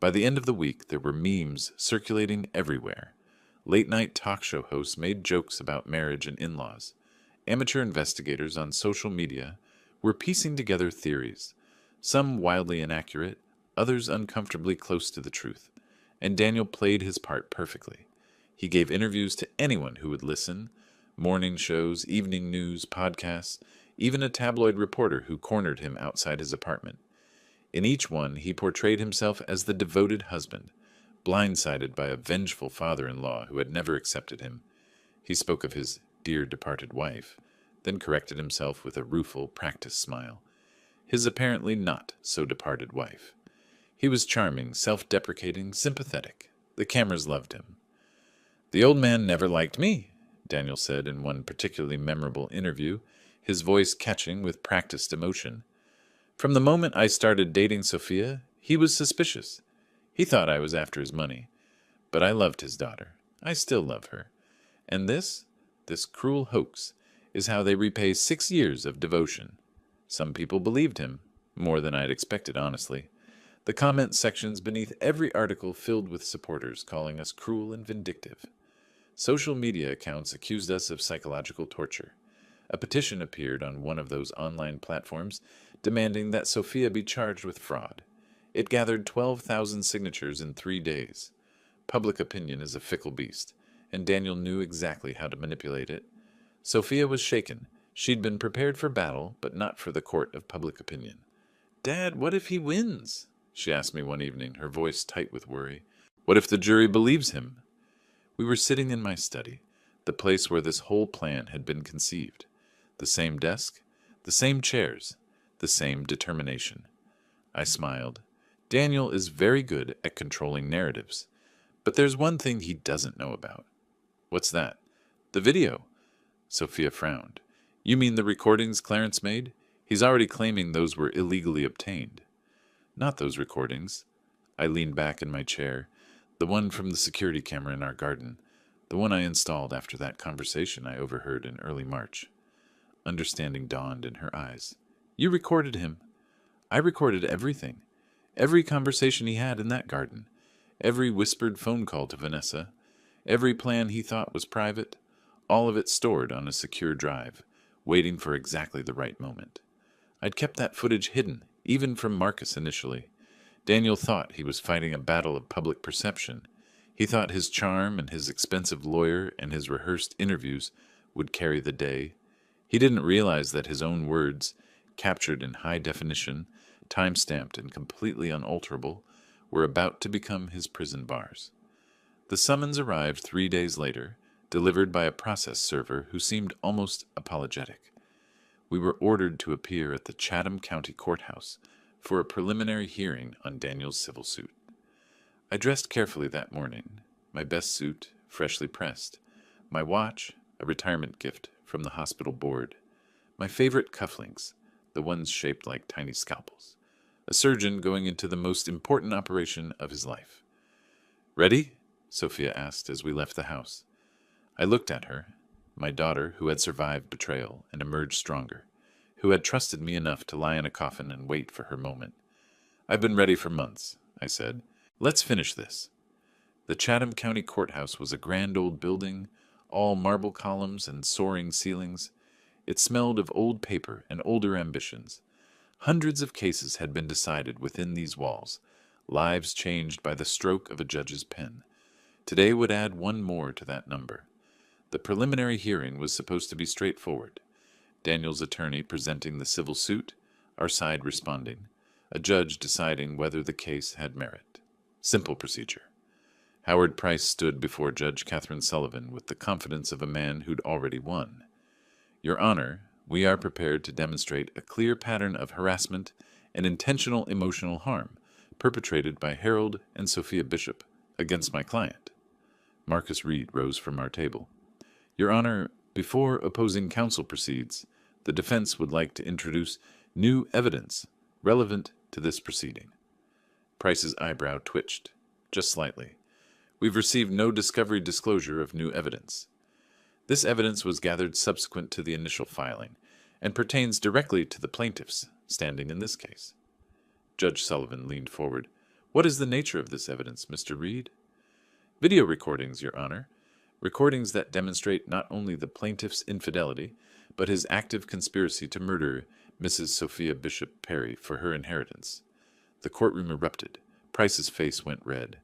By the end of the week, there were memes circulating everywhere. Late-night talk show hosts made jokes about marriage and in-laws. Amateur investigators on social media were piecing together theories, some wildly inaccurate, others uncomfortably close to the truth. And Daniel played his part perfectly. He gave interviews to anyone who would listen, morning shows, evening news, podcasts, even a tabloid reporter who cornered him outside his apartment. In each one, he portrayed himself as the devoted husband, blindsided by a vengeful father-in-law who had never accepted him. He spoke of his dear departed wife, then corrected himself with a rueful, practiced smile. his apparently not so departed wife. He was charming, self-deprecating, sympathetic. The cameras loved him. "The old man never liked me," Daniel said in one particularly memorable interview, his voice catching with practiced emotion. "From the moment I started dating Sophia, he was suspicious. He thought I was after his money. But I loved his daughter. I still love her. And this cruel hoax, is how they repay 6 years of devotion." Some people believed him, more than I'd expected, honestly. The comment sections beneath every article filled with supporters calling us cruel and vindictive. Social media accounts accused us of psychological torture. A petition appeared on one of those online platforms demanding that Sophia be charged with fraud. It gathered 12,000 signatures in 3 days. Public opinion is a fickle beast, and Daniel knew exactly how to manipulate it. Sophia was shaken. She'd been prepared for battle, but not for the court of public opinion. "Dad, what if he wins?" she asked me one evening, her voice tight with worry. "What if the jury believes him?" We were sitting in my study, the place where this whole plan had been conceived. The same desk, the same chairs, the same determination. I smiled. Daniel is very good at controlling narratives. But there's one thing he doesn't know about. "What's that?" "The video." Sophia frowned. "You mean the recordings Clarence made? He's already claiming those were illegally obtained." "Not those recordings." I leaned back in my chair. "The one from the security camera in our garden. The one I installed after that conversation I overheard in early March." Understanding dawned in her eyes. "You recorded him." "I recorded everything. Every conversation he had in that garden. Every whispered phone call to Vanessa. Every plan he thought was private. All of it stored on a secure drive, waiting for exactly the right moment. I'd kept that footage hidden, even from Marcus initially. Daniel thought he was fighting a battle of public perception. He thought his charm and his expensive lawyer and his rehearsed interviews would carry the day. He didn't realize that his own words, captured in high definition, time-stamped and completely unalterable, were about to become his prison bars. The summons arrived 3 days later, delivered by a process server who seemed almost apologetic. We were ordered to appear at the Chatham County Courthouse for a preliminary hearing on Daniel's civil suit. I dressed carefully that morning, my best suit, freshly pressed, my watch, a retirement gift from the hospital board, my favorite cufflinks, the ones shaped like tiny scalpels, a surgeon going into the most important operation of his life. "Ready?" Sophia asked as we left the house. I looked at her, my daughter who had survived betrayal and emerged stronger, who had trusted me enough to lie in a coffin and wait for her moment. "I've been ready for months," I said. "Let's finish this." The Chatham County Courthouse was a grand old building, all marble columns and soaring ceilings. It smelled of old paper and older ambitions. Hundreds of cases had been decided within these walls, lives changed by the stroke of a judge's pen. Today would add one more to that number. The preliminary hearing was supposed to be straightforward. Daniel's attorney presenting the civil suit, our side responding, a judge deciding whether the case had merit. Simple procedure. Howard Price stood before Judge Catherine Sullivan with the confidence of a man who'd already won. "Your Honor, we are prepared to demonstrate a clear pattern of harassment and intentional emotional harm perpetrated by Harold and Sophia Bishop against my client." Marcus Reed rose from our table. "Your Honor, before opposing counsel proceeds, the defense would like to introduce new evidence relevant to this proceeding." Price's eyebrow twitched, just slightly. "We've received no discovery disclosure of new evidence. This evidence was gathered subsequent to the initial filing and pertains directly to the plaintiffs standing in this case." Judge Sullivan leaned forward. "What is the nature of this evidence, Mr. Reed?" "Video recordings, Your Honor. Recordings that demonstrate not only the plaintiff's infidelity, but his active conspiracy to murder Mrs. Sophia Bishop Perry for her inheritance." The courtroom erupted. Price's face went red.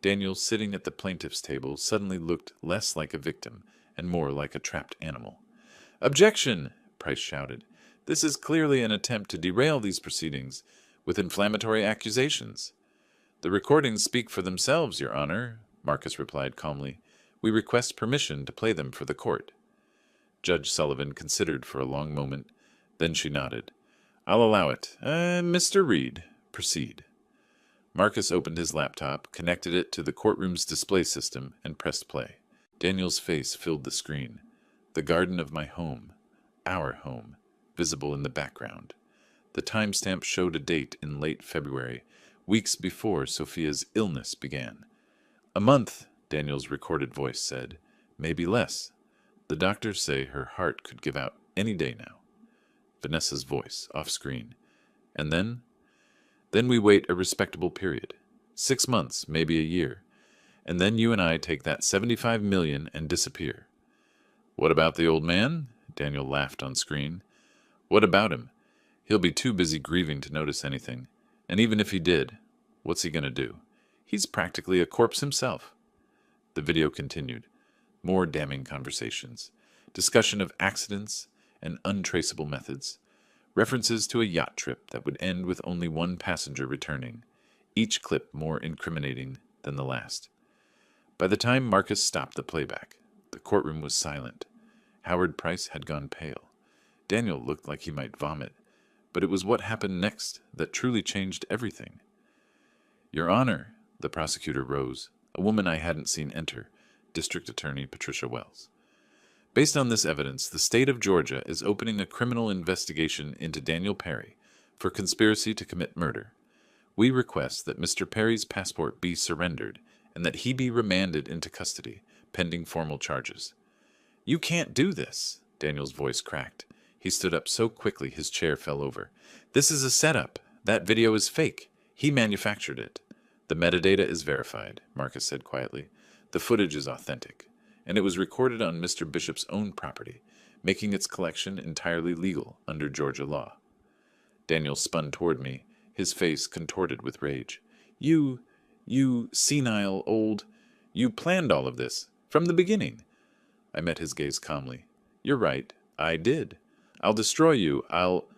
Daniel, sitting at the plaintiff's table, suddenly looked less like a victim and more like a trapped animal. "Objection!" Price shouted. "This is clearly an attempt to derail these proceedings with inflammatory accusations." "The recordings speak for themselves, Your Honor," Marcus replied calmly. "We request permission to play them for the court." Judge Sullivan considered for a long moment. Then she nodded. I'll allow it. Mr. Reed, proceed. Marcus opened his laptop, connected it to the courtroom's display system, and pressed play. Daniel's face filled the screen. The garden of my home, our home, visible in the background. The timestamp showed a date in late February, weeks before Sophia's illness began. "A month," Daniel's recorded voice said. "Maybe less. The doctors say her heart could give out any day now." Vanessa's voice, off-screen. "And then? Then we wait a respectable period. 6 months, maybe a year. And then you and I take that 75 million and disappear." "What about the old man?" Daniel laughed on screen. "What about him? He'll be too busy grieving to notice anything. And even if he did, what's he going to do? He's practically a corpse himself." The video continued. More damning conversations. Discussion of accidents and untraceable methods. References to a yacht trip that would end with only one passenger returning. Each clip more incriminating than the last. By the time Marcus stopped the playback, the courtroom was silent. Howard Price had gone pale. Daniel looked like he might vomit, but it was what happened next that truly changed everything. "Your Honor," the prosecutor rose, a woman I hadn't seen enter, District Attorney Patricia Wells. "Based on this evidence, the state of Georgia is opening a criminal investigation into Daniel Perry for conspiracy to commit murder. We request that Mr. Perry's passport be surrendered and that he be remanded into custody, pending formal charges." "You can't do this," Daniel's voice cracked. He stood up so quickly his chair fell over. "This is a setup. That video is fake. He manufactured it." "The metadata is verified," Marcus said quietly. "The footage is authentic, and it was recorded on Mr. Bishop's own property, making its collection entirely legal under Georgia law." Daniel spun toward me, his face contorted with rage. You senile old... You planned all of this, from the beginning." I met his gaze calmly. "You're right. I did. I'll destroy you. I'll..."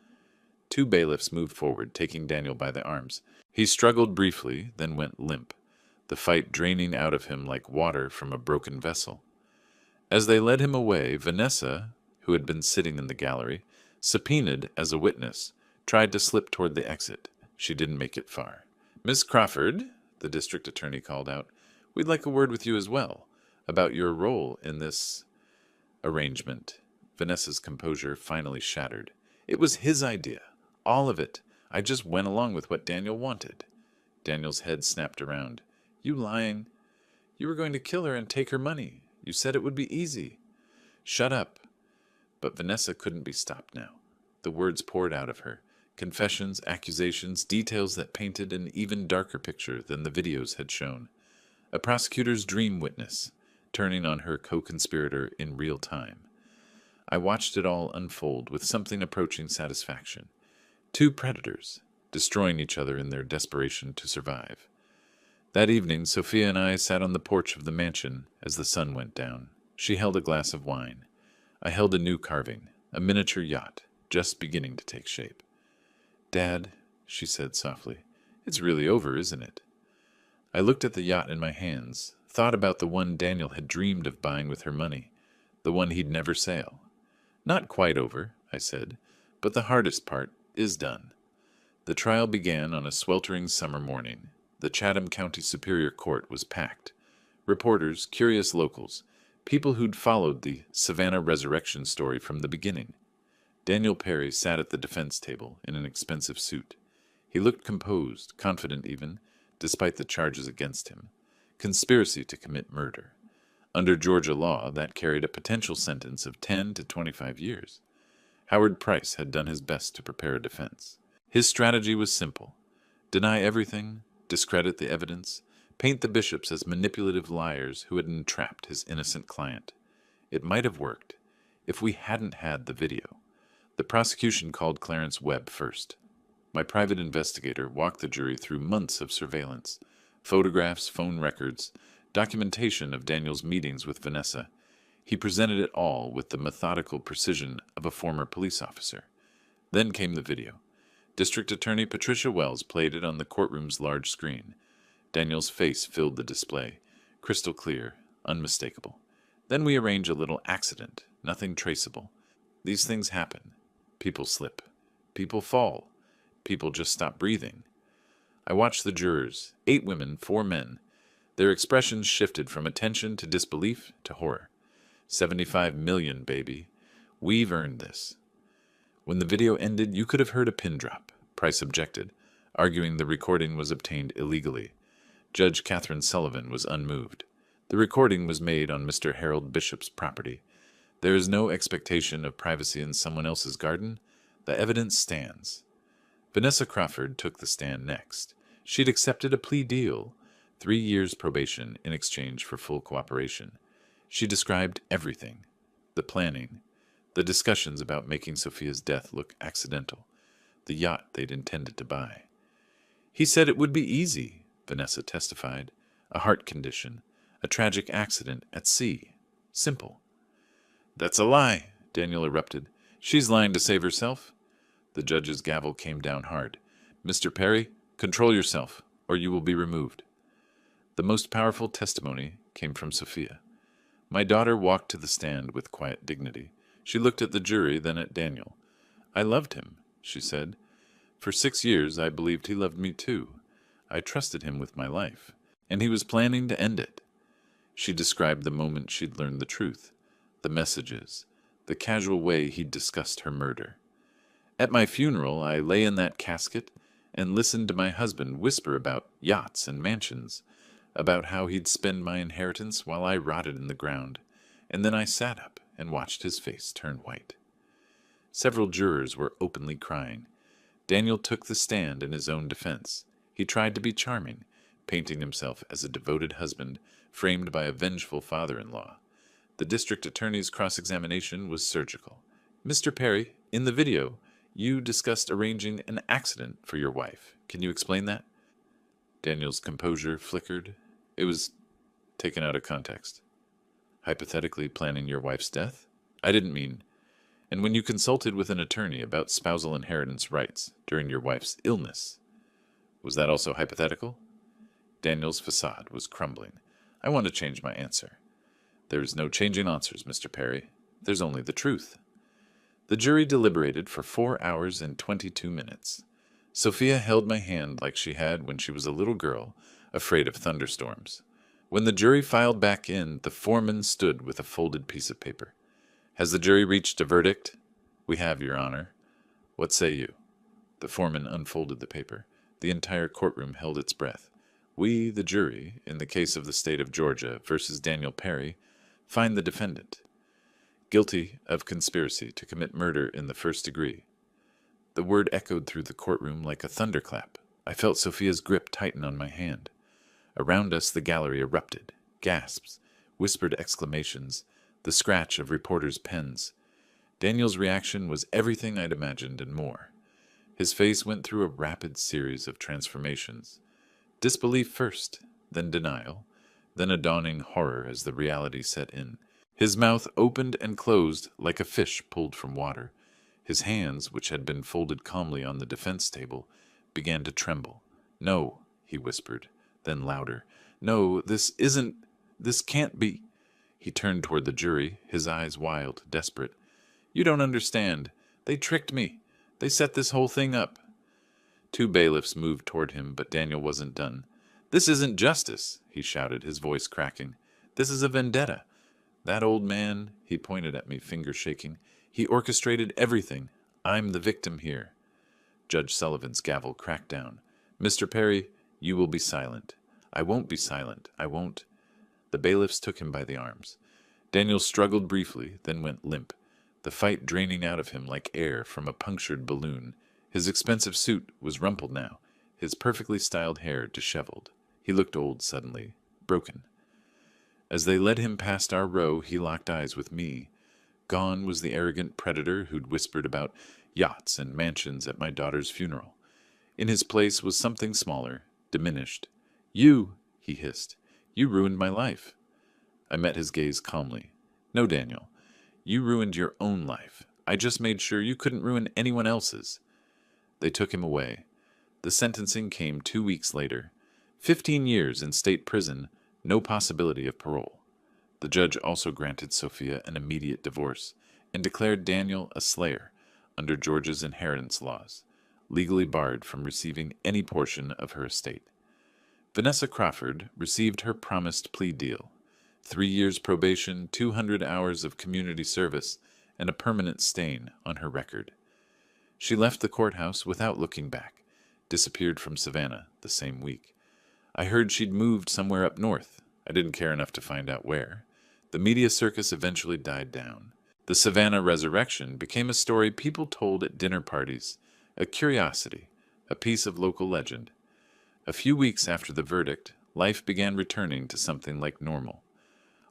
Two bailiffs moved forward, taking Daniel by the arms. He struggled briefly, then went limp, the fight draining out of him like water from a broken vessel. As they led him away, Vanessa, who had been sitting in the gallery, subpoenaed as a witness, tried to slip toward the exit. She didn't make it far. "Miss Crawford," the district attorney called out, "we'd like a word with you as well, about your role in this arrangement." Vanessa's composure finally shattered. "It was his idea. All of it. I just went along with what Daniel wanted." Daniel's head snapped around. "You lying? You were going to kill her and take her money. You said it would be easy." "Shut up." But Vanessa couldn't be stopped now. The words poured out of her. Confessions, accusations, details that painted an even darker picture than the videos had shown. A prosecutor's dream witness, turning on her co-conspirator in real time. I watched it all unfold with something approaching satisfaction. Two predators, destroying each other in their desperation to survive. That evening, Sophia and I sat on the porch of the mansion as the sun went down. She held a glass of wine. I held a new carving, a miniature yacht, just beginning to take shape. "Dad," she said softly, "it's really over, isn't it?" I looked at the yacht in my hands, thought about the one Daniel had dreamed of buying with her money, the one he'd never sail. "Not quite over," I said, "but the hardest part is done." The trial began on a sweltering summer morning. The Chatham County Superior Court was packed. Reporters, curious locals, people who'd followed the Savannah resurrection story from the beginning. Daniel Perry sat at the defense table in an expensive suit. He looked composed, confident even, despite the charges against him. Conspiracy to commit murder. Under Georgia law, that carried a potential sentence of 10 to 25 years. Howard Price had done his best to prepare a defense. His strategy was simple. Deny everything, discredit the evidence, paint the bishops as manipulative liars who had entrapped his innocent client. It might have worked if we hadn't had the video. The prosecution called Clarence Webb first. My private investigator walked the jury through months of surveillance, photographs, phone records, documentation of Daniel's meetings with Vanessa. He presented it all with the methodical precision of a former police officer. Then came the video. District Attorney Patricia Wells played it on the courtroom's large screen. Daniel's face filled the display, crystal clear, unmistakable. Then we arrange a little accident, nothing traceable. These things happen. People slip. People fall. People just stop breathing. I watched the jurors, 8 women, 4 men. Their expressions shifted from attention to disbelief to horror. 75 million, baby. We've earned this. When the video ended, you could have heard a pin drop. Price objected, arguing the recording was obtained illegally. Judge Catherine Sullivan was unmoved. The recording was made on Mr. Harold Bishop's property. There is no expectation of privacy in someone else's garden. The evidence stands. Vanessa Crawford took the stand next. She'd accepted a plea deal, 3 years probation in exchange for full cooperation. She described everything, the planning, the discussions about making Sophia's death look accidental, the yacht they'd intended to buy. He said it would be easy, Vanessa testified. A heart condition, a tragic accident at sea. Simple. That's a lie, Daniel erupted. She's lying to save herself. The judge's gavel came down hard. Mr. Perry, control yourself, or you will be removed. The most powerful testimony came from Sophia. My daughter walked to the stand with quiet dignity. She looked at the jury, then at Daniel. I loved him, she said. For 6 years I believed he loved me too. I trusted him with my life, and he was planning to end it. She described the moment she'd learned the truth, the messages, the casual way he'd discussed her murder. At my funeral, I lay in that casket and listened to my husband whisper about yachts and mansions, about how he'd spend my inheritance while I rotted in the ground, and then I sat up and watched his face turn white. Several jurors were openly crying. Daniel took the stand in his own defense. He tried to be charming, painting himself as a devoted husband framed by a vengeful father-in-law. The district attorney's cross-examination was surgical. Mr. Perry, in the video, you discussed arranging an accident for your wife. Can you explain that? Daniel's composure flickered. It was taken out of context. Hypothetically planning your wife's death? I didn't mean. And when you consulted with an attorney about spousal inheritance rights during your wife's illness, was that also hypothetical? Daniel's facade was crumbling. I want to change my answer. There is no changing answers, Mr. Perry. There's only the truth. The jury deliberated for 4 hours and 22 minutes. Sophia held my hand like she had when she was a little girl, afraid of thunderstorms. When the jury filed back in, the foreman stood with a folded piece of paper. Has the jury reached a verdict? We have, Your Honor. What say you? The foreman unfolded the paper. The entire courtroom held its breath. We, the jury, in the case of the state of Georgia versus Daniel Perry, find the defendant guilty of conspiracy to commit murder in the first degree. The word echoed through the courtroom like a thunderclap. I felt Sophia's grip tighten on my hand. Around us the gallery erupted. Gasps, whispered exclamations, the scratch of reporters' pens. Daniel's reaction was everything I'd imagined and more. His face went through a rapid series of transformations. Disbelief first, then denial, then a dawning horror as the reality set in. His mouth opened and closed like a fish pulled from water. His hands, which had been folded calmly on the defense table, began to tremble. No, he whispered, then louder. No, this can't be. He turned toward the jury, his eyes wild, desperate. You don't understand. They tricked me. They set this whole thing up. 2 bailiffs moved toward him, but Daniel wasn't done. This isn't justice, he shouted, his voice cracking. This is a vendetta. That old man, he pointed at me, finger shaking, he orchestrated everything. I'm the victim here. Judge Sullivan's gavel cracked down. Mr. Perry, you will be silent. I won't be silent. I won't. The bailiffs took him by the arms. Daniel struggled briefly, then went limp, the fight draining out of him like air from a punctured balloon. His expensive suit was rumpled now, his perfectly styled hair disheveled. He looked old suddenly, broken. As they led him past our row, he locked eyes with me. Gone was the arrogant predator who'd whispered about yachts and mansions at my daughter's funeral. In his place was something smaller, diminished. You, he hissed, you ruined my life. I met his gaze calmly. No, Daniel, you ruined your own life. I just made sure you couldn't ruin anyone else's. They took him away. The sentencing came 2 weeks later. 15 years in state prison, no possibility of parole. The judge also granted Sophia an immediate divorce and declared Daniel a slayer, under Georgia's inheritance laws, legally barred from receiving any portion of her estate. Vanessa Crawford received her promised plea deal: 3 years probation, 200 hours of community service, and a permanent stain on her record. She left the courthouse without looking back, disappeared from Savannah the same week. I heard she'd moved somewhere up north. I didn't care enough to find out where. The media circus eventually died down. The Savannah resurrection became a story people told at dinner parties, a curiosity, a piece of local legend. A few weeks after the verdict, life began returning to something like normal.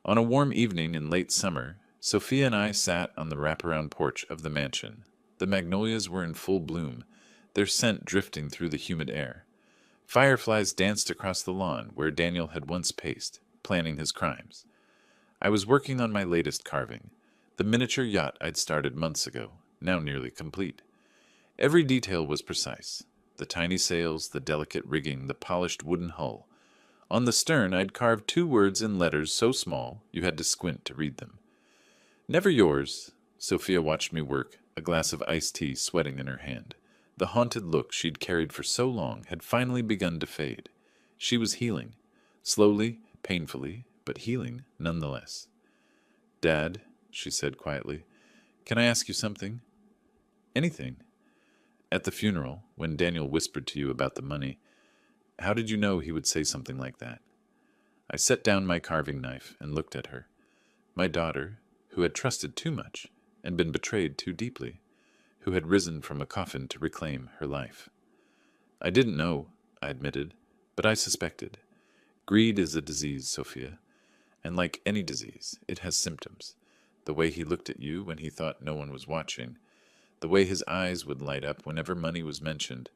On a warm evening in late summer, Sophia and I sat on the wraparound porch of the mansion. The magnolias were in full bloom, their scent drifting through the humid air. Fireflies danced across the lawn where Daniel had once paced, planning his crimes. I was working on my latest carving, the miniature yacht I'd started months ago, now nearly complete. Every detail was precise: the tiny sails, the delicate rigging, the polished wooden hull. On the stern, I'd carved 2 words in letters so small you had to squint to read them. "Never yours." Sophia watched me work, a glass of iced tea sweating in her hand. The haunted look she'd carried for so long had finally begun to fade. She was healing. Slowly, painfully, but healing nonetheless. "Dad," she said quietly, "can I ask you something?" "Anything." "At the funeral, when Daniel whispered to you about the money, how did you know he would say something like that?" I set down my carving knife and looked at her. My daughter, who had trusted too much and been betrayed too deeply, who had risen from a coffin to reclaim her life. "I didn't know," I admitted, "but I suspected. Greed is a disease, Sophia, and like any disease, it has symptoms. The way he looked at you when he thought no one was watching, the way his eyes would light up whenever money was mentioned,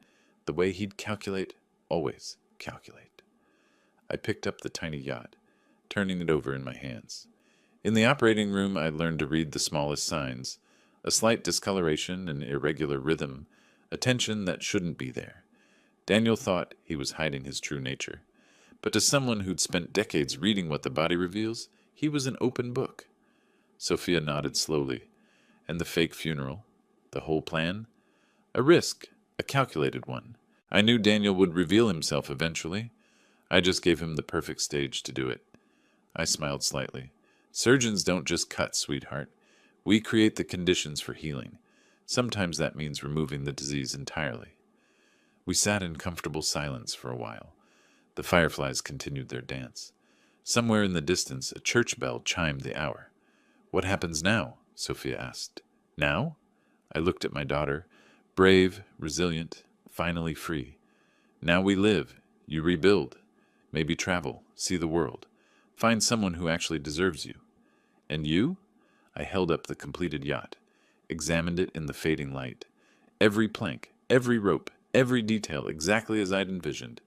the way he'd calculate, always calculate." I picked up the tiny yacht, turning it over in my hands. In the operating room, I learned to read the smallest signs: a slight discoloration, an irregular rhythm, a tension that shouldn't be there. Daniel thought he was hiding his true nature. But to someone who'd spent decades reading what the body reveals, he was an open book. Sophia nodded slowly. "And the fake funeral? The whole plan?" "A risk, a calculated one. I knew Daniel would reveal himself eventually. I just gave him the perfect stage to do it." I smiled slightly. "Surgeons don't just cut, sweetheart. We create the conditions for healing. Sometimes that means removing the disease entirely." We sat in comfortable silence for a while. The fireflies continued their dance. Somewhere in the distance, a church bell chimed the hour. "What happens now?" Sophia asked. "Now?" I looked at my daughter, brave, resilient, finally free. "Now we live. You rebuild. Maybe travel, see the world. Find someone who actually deserves you. And you?" I held up the completed yacht, examined it in the fading light. Every plank, every rope, every detail exactly as I'd envisioned.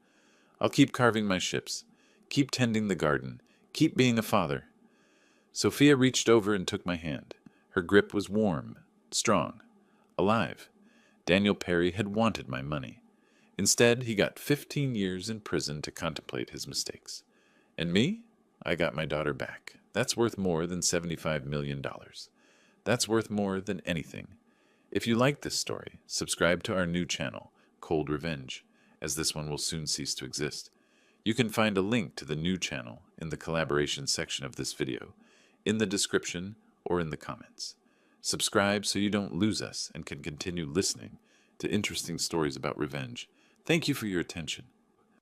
"I'll keep carving my ships, keep tending the garden, keep being a father." Sophia reached over and took my hand. Her grip was warm, strong, alive. Daniel Perry had wanted my money. Instead, he got 15 years in prison to contemplate his mistakes. And me? I got my daughter back. That's worth more than $75 million. That's worth more than anything. If you like this story, subscribe to our new channel, Cold Revenge, as this one will soon cease to exist. You can find a link to the new channel in the collaboration section of this video, in the description, or in the comments. Subscribe so you don't lose us and can continue listening to interesting stories about revenge. Thank you for your attention.